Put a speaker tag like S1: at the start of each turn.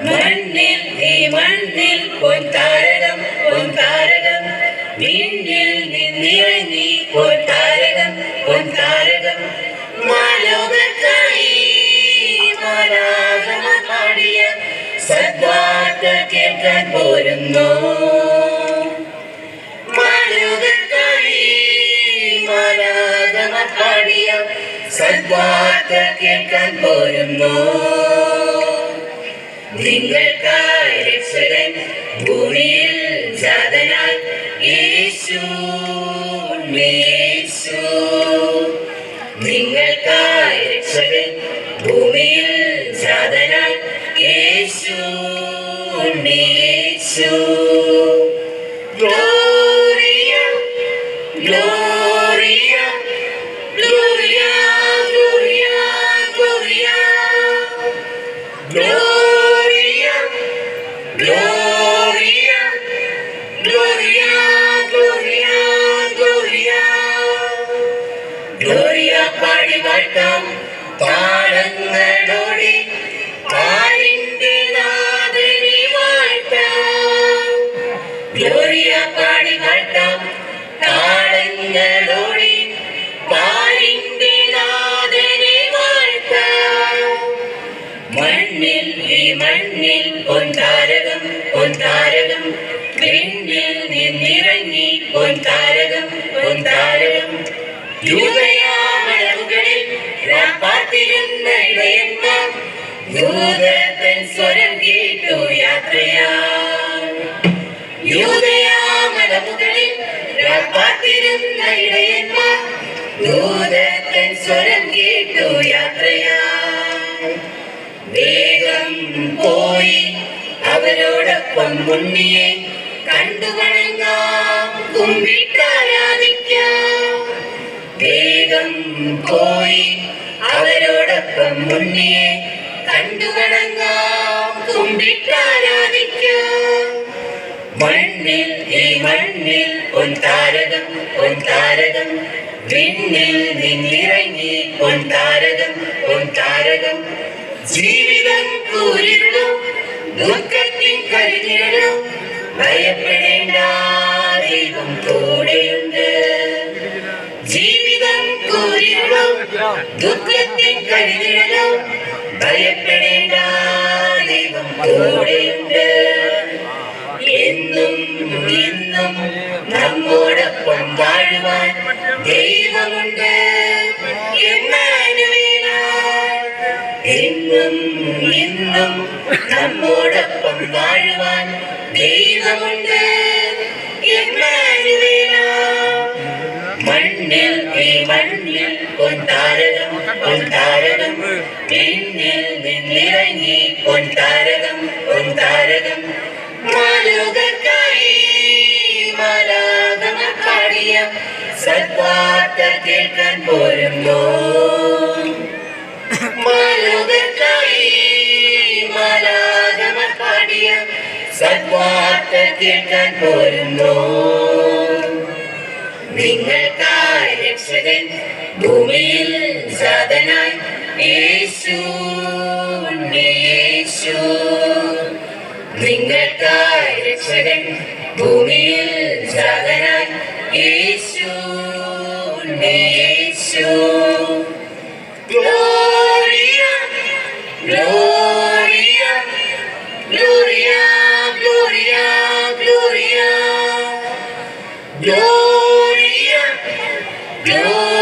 S1: മണ്ണിൽ ഈ മണ്ണിൽ പൊൻതാരകം പൊൻതാരകം വിണ്ണിൽ നിന്നിറങ്ങി പൊൻതാരകം പൊൻതാരകം മാലോകർക്കായി മാലാഖമാർ പാടിയ സദ്വാർത്ത കേൾക്കാൻ പോരുന്നു. മാലോകർക്കായി മാലാഖമാർ പാടിയ സദ്വാർത്ത കേൾക്കാൻ പോരുന്നു. നിങ്ങൾക്കായി രക്ഷകൻ ഭൂമിയിൽ ജാതനായി യേശു യേശു. നിങ്ങൾക്കായി രക്ഷകൻ ഭൂമിയിൽ ജാതനായി Yeshu Yeshu. Gloria Gloria Gloria Gloria Gloria Gloria Gloria, Gloria, Gloria, Gloria, Gloria പാടി വാഴ്ത്താം താളങ്ങളോടെ പാലിന്റെ നാഥനെ വാഴ്ത്താം. ഗ്ലോറിയ പാടി വാഴ്ത്താം താളങ്ങളോടെ പാലിന്റെ നാഥനെ വാഴ്ത്താം. മണ്ണിൽ ഈ മണ്ണിൽ പൊൻതാരകം പൊൻതാരകം വിണ്ണിൽ നിന്നിറങ്ങി പൊൻതാരകം പൊൻതാരകം. യൂദയാമലമുകളിൽ പാർത്തിരുന്ന ഇടയന്മാർ ദൂതൻ സ്വരം കേട്ടു യാത്രയാം. യൂദയാമലമുകളിൽ പാർത്തിരുന്ന ഇടയന്മാർ ദൂതൻ സ്വരം കേട്ടു യാത്രയാം. വേഗം പോയി അവരോടൊപ്പം ഉണ്ണിയെ കണ്ടു വണങ്ങാം കുമ്പിട്ടാരാധിക്കാം. വേഗം പോയി അവരോടൊപ്പം ഉണ്ണിയെ കണ്ടു വണങ്ങാം കുമ്പിട്ടാരാധിക്കാം. മണ്ണിൽ ഈ മണ്ണിൽ പൊൻതാരകം പൊൻതാരകം വിണ്ണിൽ നിന്നിറങ്ങി പൊൻതാരകം പൊൻതാരകം. ജീവിതം കൂരിരുളും ദുഃഖത്തിൻ കരിനിഴലും ഭയപ്പെടേണ്ട ദൈവം കൂടെയുണ്ട്. ജീവിതം കൂരിരുളും ദുഃഖത്തിൻ കരിനിഴലും ഭയപ്പെടേണ്ട ദൈവം കൂടെയുണ്ട്. എന്നും എന്നും നമ്മോടൊപ്പം വാഴുവാൻ ദൈവമുണ്ട്. എന്നും എന്നും നമ്മോടൊപ്പം വാഴുവാൻ ദൈവമുണ്ട്. മണ്ണിൽ ഈ മണ്ണിൽ പൊൻതാരകം പൊൻതാരകം വിണ്ണിൽ നിന്നിറങ്ങി പൊൻതാരകം പൊൻതാരകം. മാലോകർക്കായി മാലാഖമാർ പാടിയ സദ്വാർത്ത കേൾക്കാൻ പോരുന്നു. മാലോകർക്കായി മാലാഖമാർ പാടിയ സദ്വാർത്ത കേൾക്കാൻ പോരുന്നു. നിങ്ങൾക്കായി രക്ഷകൻ ഭൂമിയിൽ ജാതനായി യേശു യേശു. നിങ്ങൾക്കായി രക്ഷകൻ ഭൂമിയിൽ ജാതനായി യേശു യേശു. Gloria, Gloria, Gloria, Gloria, Gloria, Gloria, Gloria.